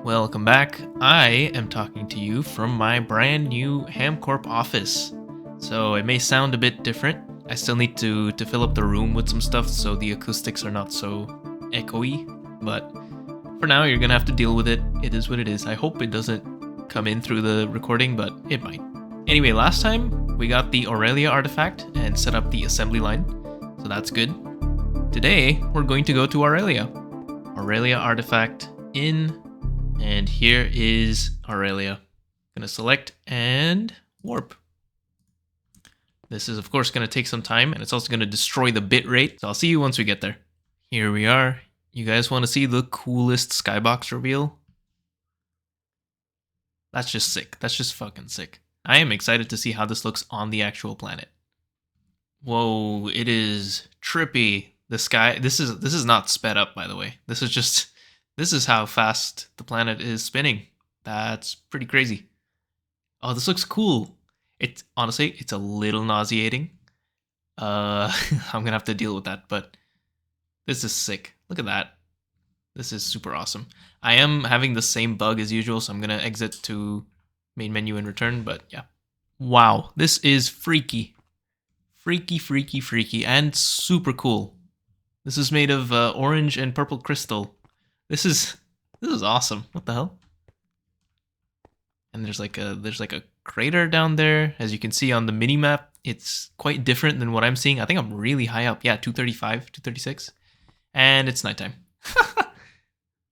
Welcome back. I am talking to you from my brand new HamCorp office. So it may sound a bit different. I still need to fill up the room with some stuff so the acoustics are not so echoey, but for now you're gonna have to deal with it. It is what it is. I hope it doesn't come in through the recording, but it might. Anyway, last time we got the Aurelia artifact and set up the assembly line, so that's good. Today we're going to go to Aurelia. Aurelia artifact in, and here is Aurelia. Gonna select and warp. This is of course gonna take some time, and it's also gonna destroy the bit rate, so I'll see you once we get there. Here we are. You guys want to see the coolest skybox reveal? That's just sick. That's just fucking sick. I am excited to see how this looks on the actual planet. Whoa, it is trippy. The sky, this is not sped up, by the way. This is how fast the planet is spinning. That's pretty crazy. Oh, this looks cool. Honestly, it's a little nauseating. I'm gonna have to deal with that, but this is sick. Look at that. This is super awesome. I am having the same bug as usual, so I'm gonna exit to main menu and return, but yeah. Wow, this is freaky. Freaky, freaky, freaky, and super cool. This is made of orange and purple crystal. This is awesome. What the hell? And there's like a crater down there. As you can see on the mini map, it's quite different than what I'm seeing. I think I'm really high up. Yeah, 235, 236. And it's nighttime.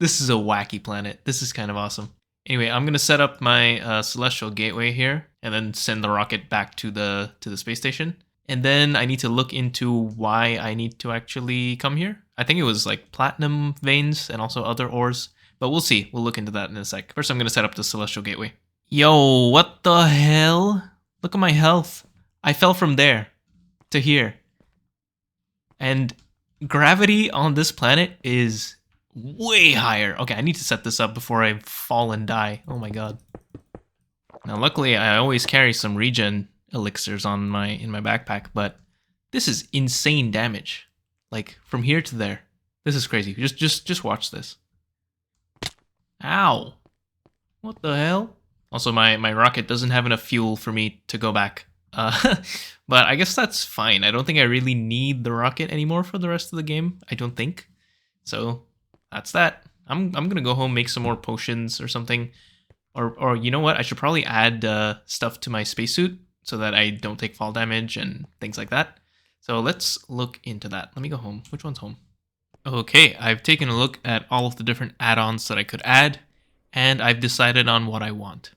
This is a wacky planet. This is kind of awesome. Anyway, I'm gonna set up my celestial gateway here and then send the rocket back to the space station. And then I need to look into why I need to actually come here. I think it was like platinum veins and also other ores, but we'll see. We'll look into that in a sec. First, I'm going to set up the celestial gateway. Yo, what the hell? Look at my health. I fell from there to here. And gravity on this planet is way higher. Okay, I need to set this up before I fall and die. Oh my god. Now, luckily, I always carry some regen elixirs in my backpack, but this is insane damage. Like from here to there. This is crazy. Just watch this. Ow. What the hell? Also, my rocket doesn't have enough fuel for me to go back. But I guess that's fine. I don't think I really need the rocket anymore for the rest of the game. I don't think. So that's that. I'm gonna go home, make some more potions or something. Or you know what? I should probably add stuff to my spacesuit so that I don't take fall damage and things like that. So let's look into that. Let me go home. Which one's home? Okay, I've taken a look at all of the different add-ons that I could add, and I've decided on what I want.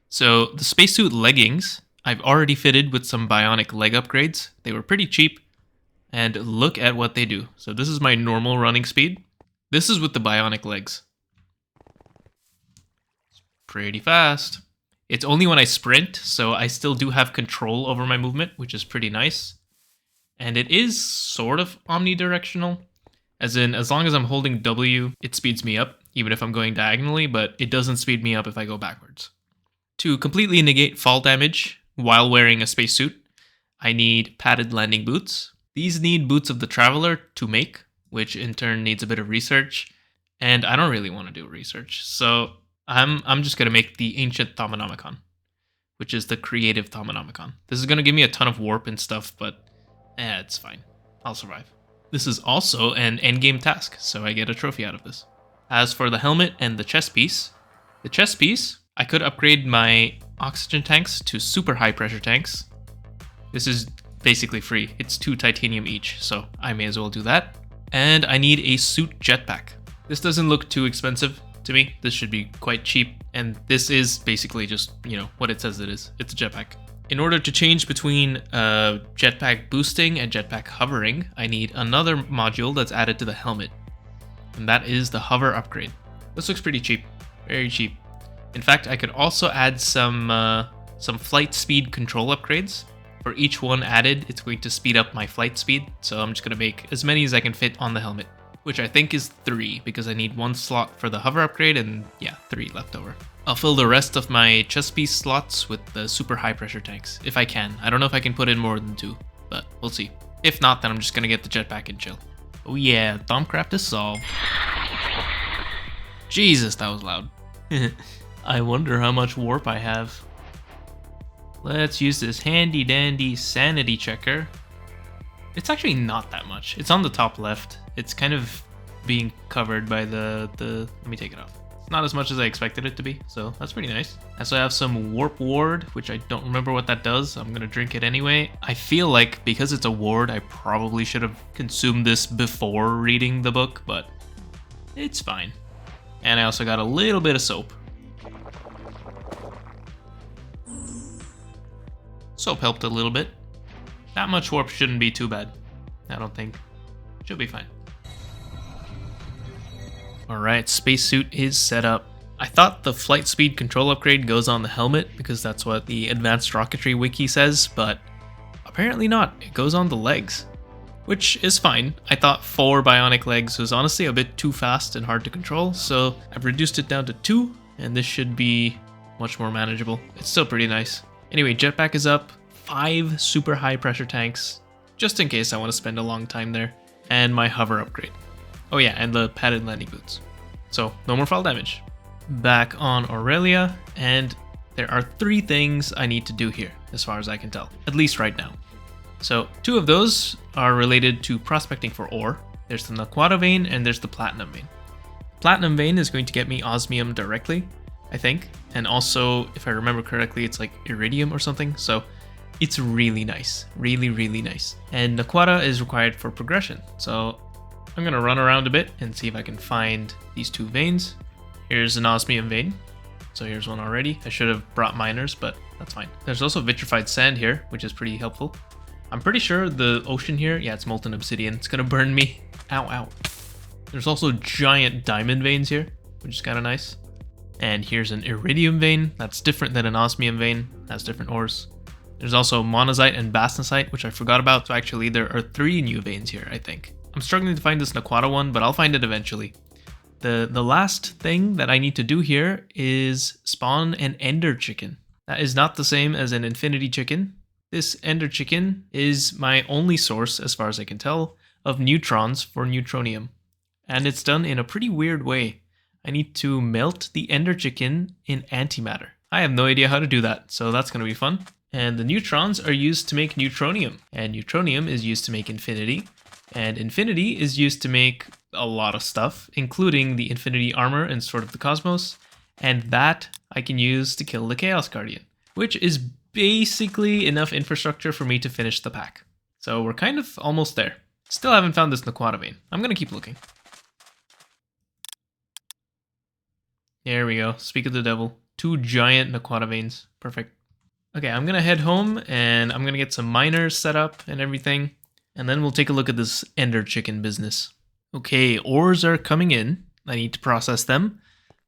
So the spacesuit leggings, I've already fitted with some bionic leg upgrades. They were pretty cheap, and look at what they do. So this is my normal running speed. This is with the bionic legs. It's pretty fast. It's only when I sprint, so I still do have control over my movement, which is pretty nice. And it is sort of omnidirectional, as in, as long as I'm holding W, it speeds me up, even if I'm going diagonally, but it doesn't speed me up if I go backwards. To completely negate fall damage while wearing a spacesuit, I need padded landing boots. These need boots of the Traveler to make, which in turn needs a bit of research, and I don't really want to do research, so I'm just going to make the Ancient Thaumonomicon, which is the creative Thaumonomicon. This is going to give me a ton of warp and stuff, but it's fine. I'll survive. This is also an endgame task, so I get a trophy out of this. As for the helmet and the chest piece, I could upgrade my oxygen tanks to super high pressure tanks. This is basically free. It's 2 titanium each, so I may as well do that. And I need a suit jetpack. This doesn't look too expensive to me. This should be quite cheap, and this is basically just, what it says it is. It's a jetpack. In order to change between jetpack boosting and jetpack hovering, I need another module that's added to the helmet, and that is the hover upgrade. This looks pretty cheap, very cheap. In fact, I could also add some flight speed control upgrades. For each one added, it's going to speed up my flight speed, so I'm just going to make as many as I can fit on the helmet, which I think is 3, because I need 1 slot for the hover upgrade and, yeah, 3 left over. I'll fill the rest of my chest piece slots with the super high pressure tanks, if I can. I don't know if I can put in more than 2, but we'll see. If not, then I'm just going to get the jetpack and chill. Oh yeah, Thaumcraft is solved. Jesus, that was loud. I wonder how much warp I have. Let's use this handy dandy sanity checker. It's actually not that much. It's on the top left. It's kind of being covered by the let me take it off. It's not as much as I expected it to be, so that's pretty nice. I also have some warp ward, which I don't remember what that does. I'm gonna drink it anyway. I feel like because it's a ward, I probably should have consumed this before reading the book, but it's fine. And I also got a little bit of soap. Soap helped a little bit. That much warp shouldn't be too bad, I don't think. Should be fine. Alright, spacesuit is set up. I thought the flight speed control upgrade goes on the helmet because that's what the advanced rocketry wiki says, but apparently not. It goes on the legs, which is fine. I thought 4 bionic legs was honestly a bit too fast and hard to control, so I've reduced it down to 2, and this should be much more manageable. It's still pretty nice. Anyway, jetpack is up. 5 super high pressure tanks, just in case I want to spend a long time there, and my hover upgrade. Oh yeah, and the padded landing boots. So no more fall damage. Back on Aurelia, and there are 3 things I need to do here, as far as I can tell, at least right now. So 2 of those are related to prospecting for ore. There's the Naquata vein and there's the platinum vein. Platinum vein is going to get me osmium directly, I think, and also, if I remember correctly, it's like iridium or something, so it's really nice, really nice. And Naquata is required for progression, so I'm gonna run around a bit and see if I can find these 2 veins. Here's an osmium vein, so here's one already. I should have brought miners, but that's fine. There's also vitrified sand here, which is pretty helpful. I'm pretty sure the ocean here, yeah, it's molten obsidian. It's gonna burn me. Ow, ow. There's also giant diamond veins here, which is kind of nice. And here's an iridium vein. That's different than an osmium vein. Has different ores. There's also monazite and bastnasite, which I forgot about. So actually there are 3 new veins here, I think. I'm struggling to find this Naquata one, but I'll find it eventually. The last thing that I need to do here is spawn an ender chicken. That is not the same as an infinity chicken. This ender chicken is my only source, as far as I can tell, of neutrons for neutronium. And it's done in a pretty weird way. I need to melt the ender chicken in antimatter. I have no idea how to do that, so that's going to be fun. And the neutrons are used to make neutronium, and neutronium is used to make infinity, and infinity is used to make a lot of stuff, including the infinity armor and Sword of the Cosmos, and that I can use to kill the Chaos Guardian, which is basically enough infrastructure for me to finish the pack. So we're kind of almost there. Still haven't found this Naquata vein. I'm gonna keep looking. There we go. Speak of the devil. 2 giant Naquata veins. Perfect. Okay, I'm gonna head home and I'm gonna get some miners set up and everything. And then we'll take a look at this ender chicken business. Okay, ores are coming in. I need to process them.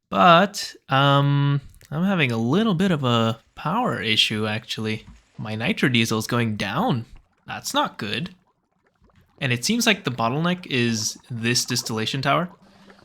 But I'm having a little bit of a power issue actually. My nitro diesel is going down. That's not good. And it seems like the bottleneck is this distillation tower.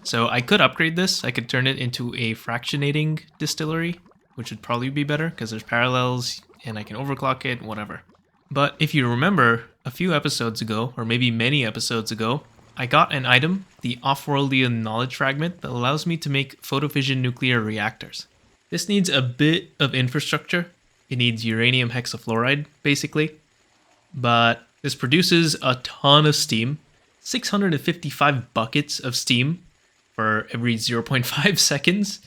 So I could upgrade this. I could turn it into a fractionating distillery, which would probably be better because there's parallels and I can overclock it, whatever. But if you remember, a few episodes ago, or maybe many episodes ago, I got an item, the Aurelia knowledge fragment, that allows me to make photofission nuclear reactors. This needs a bit of infrastructure. It needs uranium hexafluoride, basically. But this produces a ton of steam, 655 buckets of steam for every 0.5 seconds.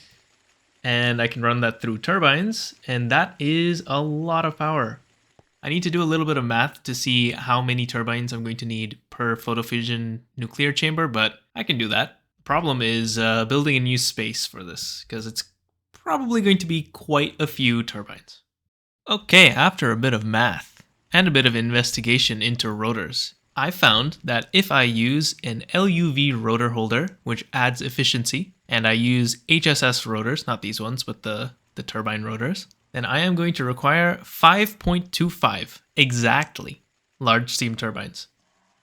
And I can run that through turbines, and that is a lot of power. I need to do a little bit of math to see how many turbines I'm going to need per photofission nuclear chamber, but I can do that. The problem is building a new space for this, because it's probably going to be quite a few turbines. Okay, after a bit of math and a bit of investigation into rotors, I found that if I use an LUV rotor holder, which adds efficiency, and I use HSS rotors, not these ones, but the turbine rotors, then I am going to require 5.25 exactly large steam turbines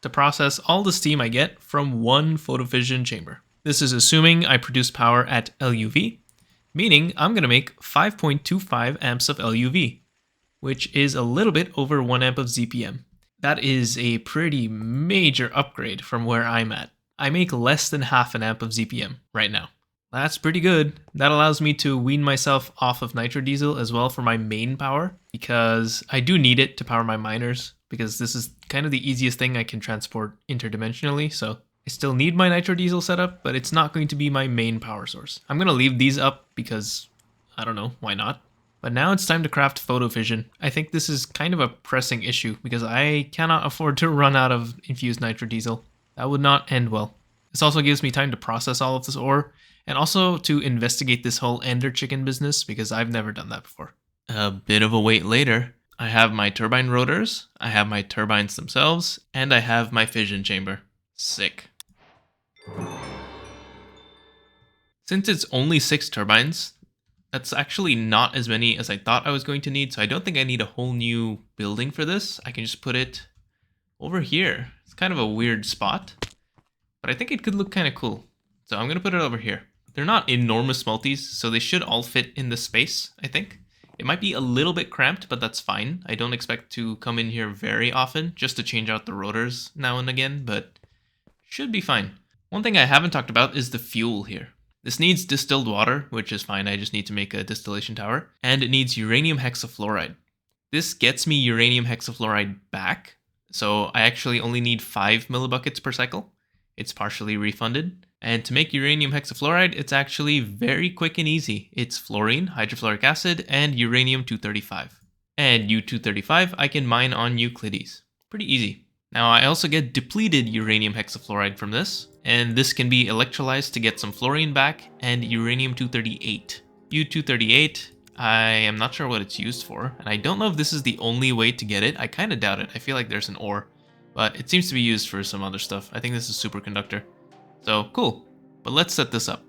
to process all the steam I get from one photofission chamber. This is assuming I produce power at LUV, meaning I'm going to make 5.25 amps of LUV, which is a little bit over 1 amp of ZPM. That is a pretty major upgrade from where I'm at. I make less than half an amp of ZPM right now. That's pretty good. That allows me to wean myself off of nitro diesel as well for my main power, because I do need it to power my miners, because this is kind of the easiest thing I can transport interdimensionally. So I still need my nitro diesel setup, but it's not going to be my main power source. I'm going to leave these up because, I don't know, why not? But now it's time to craft photo fission. I think this is kind of a pressing issue because I cannot afford to run out of infused nitro diesel. That would not end well. This also gives me time to process all of this ore and also to investigate this whole ender chicken business because I've never done that before. A bit of a wait later. I have my turbine rotors, I have my turbines themselves, and I have my fission chamber. Sick. Since it's only 6 turbines, that's actually not as many as I thought I was going to need, so I don't think I need a whole new building for this. I can just put it over here. It's kind of a weird spot, but I think it could look kind of cool. So I'm going to put it over here. They're not enormous multis, so they should all fit in the space, I think. It might be a little bit cramped, but that's fine. I don't expect to come in here very often, just to change out the rotors now and again, but should be fine. One thing I haven't talked about is the fuel here. This needs distilled water, which is fine. I just need to make a distillation tower. And it needs uranium hexafluoride. This gets me uranium hexafluoride back. So I actually only need 5 millibuckets per cycle. It's partially refunded. And to make uranium hexafluoride, it's actually very quick and easy. It's fluorine, hydrofluoric acid, and uranium-235. And U-235 I can mine on Euclides. Pretty easy. Now I also get depleted uranium hexafluoride from this, and this can be electrolyzed to get some fluorine back, and uranium-238. U-238, I am not sure what it's used for, and I don't know if this is the only way to get it. I kind of doubt it. I feel like there's an ore, but it seems to be used for some other stuff. I think this is superconductor. So cool, but let's set this up.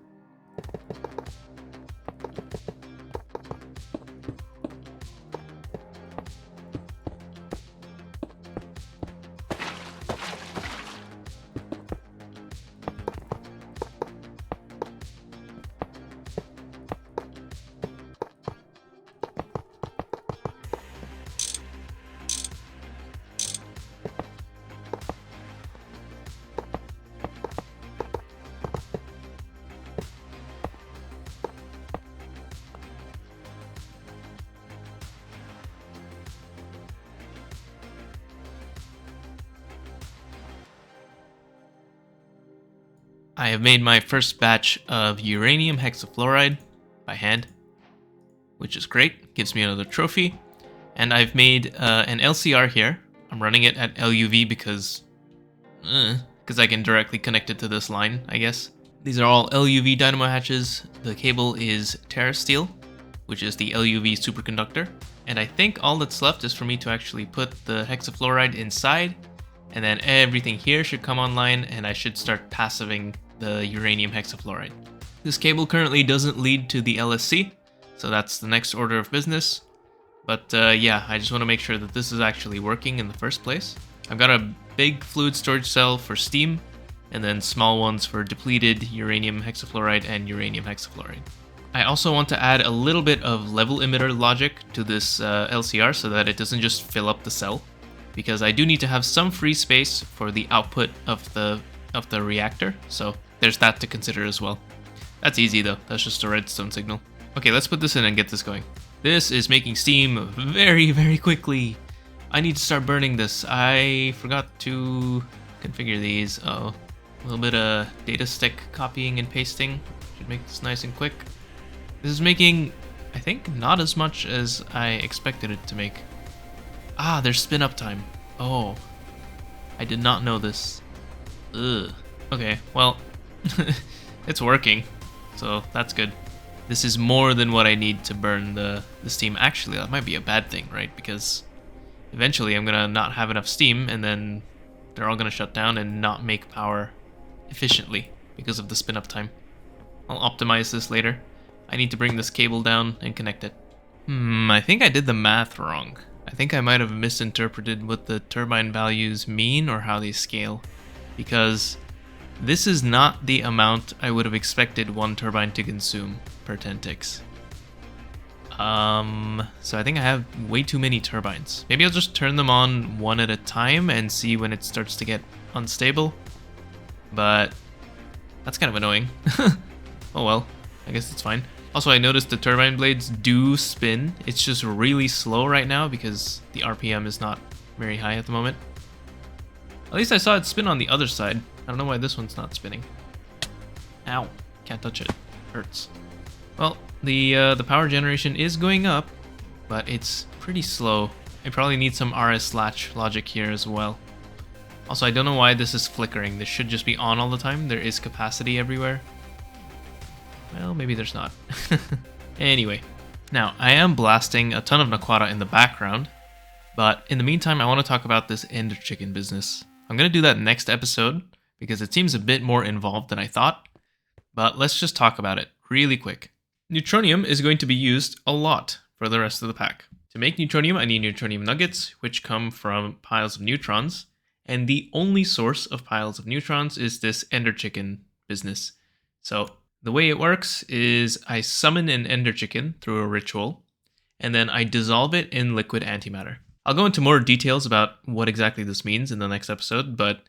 I have made my first batch of uranium hexafluoride by hand, which is great. Gives me another trophy. And I've made an LCR here. I'm running it at LUV because I can directly connect it to this line, I guess. These are all LUV dynamo hatches. The cable is TerraSteel, which is the LUV superconductor. And I think all that's left is for me to actually put the hexafluoride inside, and then everything here should come online, and I should start passiving the uranium hexafluoride. This cable currently doesn't lead to the LSC, so that's the next order of business. But yeah, I just want to make sure that this is actually working in the first place. I've got a big fluid storage cell for steam, and then small ones for depleted uranium hexafluoride and uranium hexafluoride. I also want to add a little bit of level emitter logic to this LCR so that it doesn't just fill up the cell, because I do need to have some free space for the output of the reactor, so there's that to consider as well. That's easy though, that's just a redstone signal. Okay, let's put this in and get this going. This is making steam very, very quickly. I need to start burning this. I forgot to configure these. Uh-oh. A little bit of data stick copying and pasting. Should make this nice and quick. This is making, I think, not as much as I expected it to make. Ah, there's spin up time. Oh, I did not know this. Ugh. Okay, well, it's working, so that's good. This is more than what I need to burn the steam. Actually, that might be a bad thing, right? Because eventually I'm gonna not have enough steam, and then they're all gonna shut down and not make power efficiently because of the spin up time. I'll optimize this later. I need to bring this cable down and connect it. I think I did the math wrong. I think I might have misinterpreted what the turbine values mean or how they scale, because this is not the amount I would have expected one turbine to consume per 10 ticks. So I think I have way too many turbines. Maybe I'll just turn them on one at a time and see when it starts to get unstable, but that's kind of annoying. Oh well, I guess it's fine. Also, I noticed the turbine blades do spin. It's just really slow right now because the RPM is not very high at the moment. At least I saw it spin on the other side. I don't know why this one's not spinning. Ow, can't touch it. Hurts. Well, the power generation is going up, but it's pretty slow. I probably need some RS latch logic here as well. Also, I don't know why this is flickering. This should just be on all the time. There is capacity everywhere. Well, maybe there's not. Anyway, now I am blasting a ton of Naquata in the background, but in the meantime, I want to talk about this Ender Chicken business. I'm going to do that next episode because it seems a bit more involved than I thought, but let's just talk about it really quick. Neutronium is going to be used a lot for the rest of the pack. To make neutronium, I need neutronium nuggets, which come from piles of neutrons, and the only source of piles of neutrons is this Ender Chicken business. So the way it works is I summon an Ender Chicken through a ritual, and then I dissolve it in liquid antimatter. I'll go into more details about what exactly this means in the next episode, but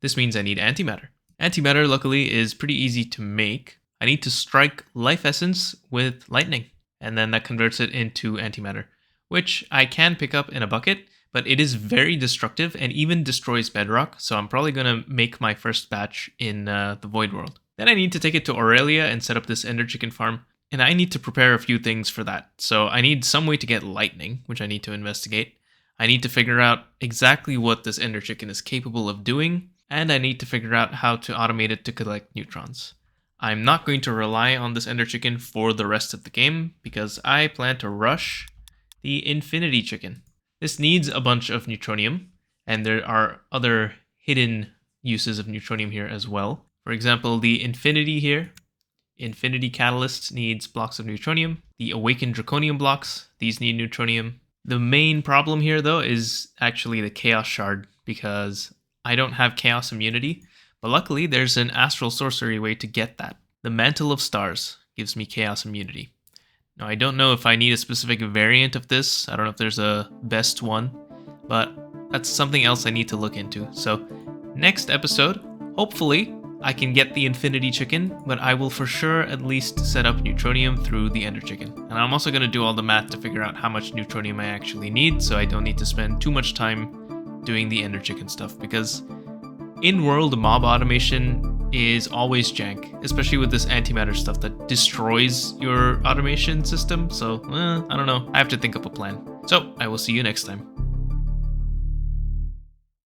this means I need antimatter. Antimatter, luckily, is pretty easy to make. I need to strike life essence with lightning, and then that converts it into antimatter, which I can pick up in a bucket, but it is very destructive and even destroys bedrock, so I'm probably going to make my first batch in the Void World. Then I need to take it to Aurelia and set up this Ender Chicken farm, and I need to prepare a few things for that. So I need some way to get lightning, which I need to investigate. I need to figure out exactly what this Ender Chicken is capable of doing, and I need to figure out how to automate it to collect neutrons. I'm not going to rely on this Ender Chicken for the rest of the game, because I plan to rush the Infinity Chicken. This needs a bunch of neutronium, and there are other hidden uses of neutronium here as well. For example, the Infinity here, Infinity Catalyst needs blocks of neutronium. The Awakened Draconium blocks, these need neutronium. The main problem here, though, is actually the Chaos Shard, because I don't have Chaos Immunity, but luckily there's an Astral Sorcery way to get that. The Mantle of Stars gives me Chaos Immunity. Now, I don't know if I need a specific variant of this. I don't know if there's a best one, but that's something else I need to look into. So, next episode, hopefully, I can get the Infinity Chicken, but I will for sure at least set up neutronium through the Ender Chicken. And I'm also going to do all the math to figure out how much neutronium I actually need, so I don't need to spend too much time doing the Ender Chicken stuff, because in-world mob automation is always jank, especially with this antimatter stuff that destroys your automation system. So, I don't know. I have to think up a plan. So, I will see you next time.